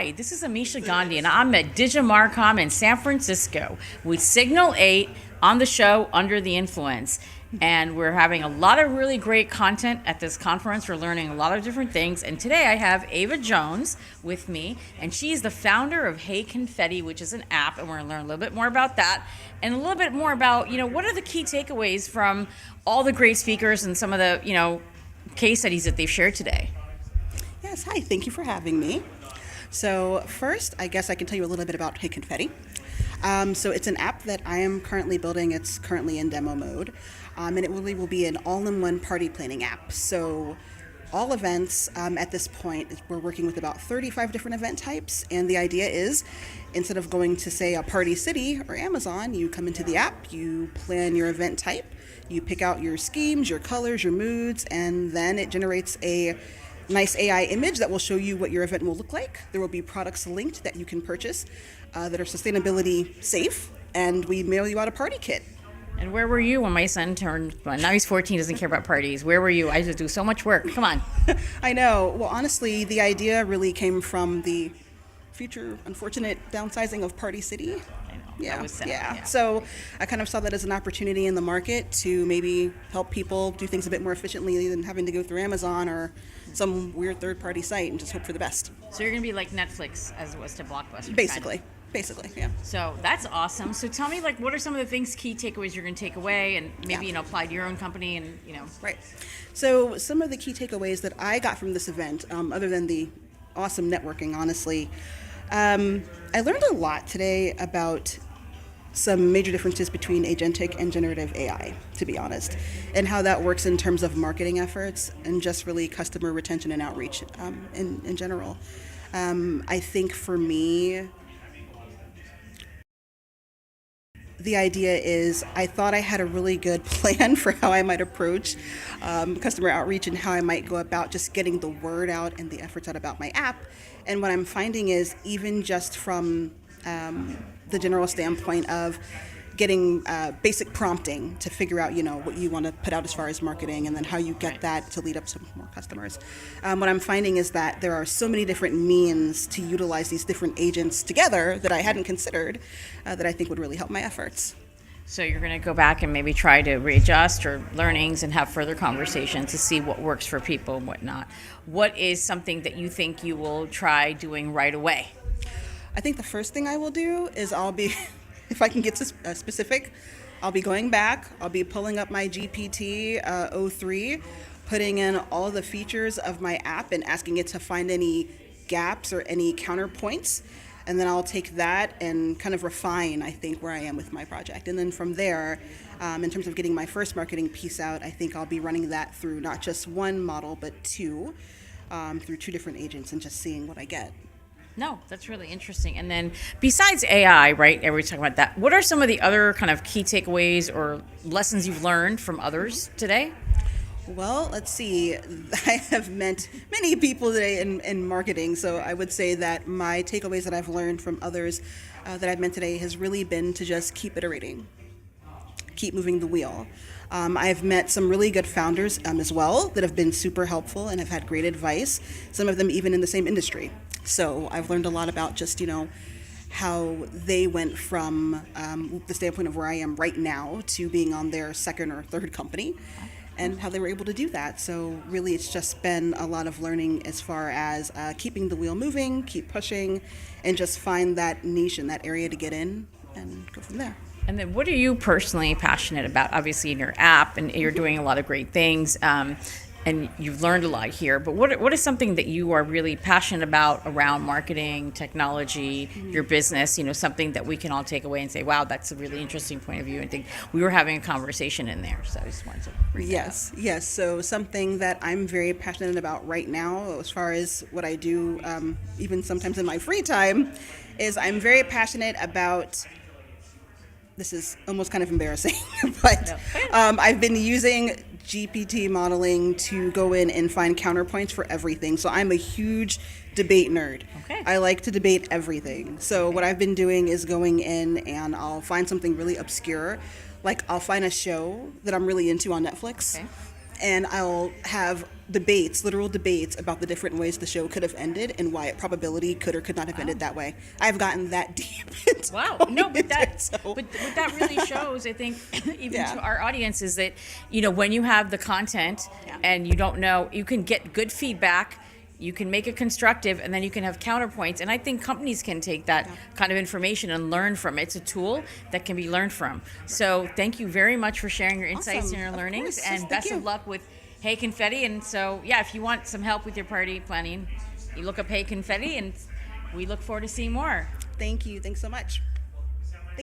Hi, this is Amisha Gandhi, and I'm at Digimarcom in San Francisco with Signal 8 on the show Under the Influence. And we're having a lot of really great content at this conference. We're learning a lot of different things. And today I have Ava Jones with me, and she's the founder of Hey Confetti, which is an app, and we're going to learn a little bit more about that and a little bit more about, what are the key takeaways from all the great speakers and some of the, case studies that they've shared today. Yes, hi, thank you for having me. So first, I guess I can tell you a little bit about Hey Confetti. So it's an app that I am currently building. It's currently in demo mode, and it really will be an all-in-one party planning app. So all events at this point, we're working with about 35 different event types, and the idea is instead of going to, say, a Party City or Amazon, you come into the app, you plan your event type, you pick out your schemes, your colors, your moods, and then it generates a nice AI image that will show you what your event will look like. There will be products linked that you can purchase that are sustainability safe, and we mail you out a party kit. And where were you when my son turned, well, now he's 14, doesn't care about parties. Where were you? I just do so much work. Come on. I know. Well, honestly, the idea really came from the future unfortunate downsizing of Party City. I know. Yeah, That was sad. yeah. So I kind of saw that as an opportunity in the market to maybe help people do things a bit more efficiently than having to go through Amazon or some weird third-party site and just hope for the best. So you're going to be like Netflix as it was to Blockbuster. Basically, yeah. So that's awesome. So tell me, what are some of the things, key takeaways you're going to take away and maybe, apply to your own company and, Right. So some of the key takeaways that I got from this event, other than the awesome networking, honestly, I learned a lot today about some major differences between agentic and generative AI, to be honest, and how that works in terms of marketing efforts and just really customer retention and outreach in general. I think for me, the idea is I thought I had a really good plan for how I might approach customer outreach and how I might go about just getting the word out and the efforts out about my app. And what I'm finding is even just from the general standpoint of getting basic prompting to figure out, what you want to put out as far as marketing and then how you get that to lead up to more customers. What I'm finding is that there are so many different means to utilize these different agents together that I hadn't considered that I think would really help my efforts. So you're going to go back and maybe try to readjust or learnings and have further conversations to see what works for people and what not. What is something that you think you will try doing right away? I think the first thing I will do is if I can get specific, I'll be going back, I'll be pulling up my GPT-03, putting in all the features of my app and asking it to find any gaps or any counterpoints. And then I'll take that and kind of refine, I think, where I am with my project. And then from there, in terms of getting my first marketing piece out, I think I'll be running that through not just one model, but two, through two different agents and just seeing what I get. No, that's really interesting. And then besides AI, right, everybody's talking about that, what are some of the other kind of key takeaways or lessons you've learned from others today? Well, let's see. I have met many people today in marketing, so I would say that my takeaways that I've learned from others that I've met today has really been to just keep iterating, keep moving the wheel. I've met some really good founders as well that have been super helpful and have had great advice, some of them even in the same industry. So I've learned a lot about just, how they went from the standpoint of where I am right now to being on their second or third company and how they were able to do that. So really it's just been a lot of learning as far as keeping the wheel moving, keep pushing, and just find that niche and that area to get in and go from there. And then what are you personally passionate about? Obviously in your app, and you're doing a lot of great things, and you've learned a lot here, but what is something that you are really passionate about around marketing, technology, your business, something that we can all take away and say, wow, that's a really interesting point of view, and think we were having a conversation in there, so I just wanted to bring that up. Yes. So something that I'm very passionate about right now, as far as what I do, even sometimes in my free time, is I'm very passionate about, this is almost kind of embarrassing, but I've been using GPT modeling to go in and find counterpoints for everything. So I'm a huge debate nerd. Okay. I like to debate everything. So what I've been doing is going in and I'll find something really obscure. Like I'll find a show that I'm really into on Netflix. Okay. and I'll have debates, literal debates about the different ways the show could have ended and why it probability could or could not have ended that way. I've gotten that deep. into Wow. going No, but into that it, so- but what that really shows, I think, even Yeah. to our audience, is that, when you have the content and you don't know, you can get good feedback, you can make it constructive, and then you can have counterpoints. And I think companies can take that kind of information and learn from it. It's a tool that can be learned from. So thank you very much for sharing your insights Awesome. and your Of learnings, course. and Thank best you. of luck with Hey Confetti. And so, yeah, if you want some help with your party planning, you look up Hey Confetti, and we look forward to seeing more. Thank you. Thanks so much.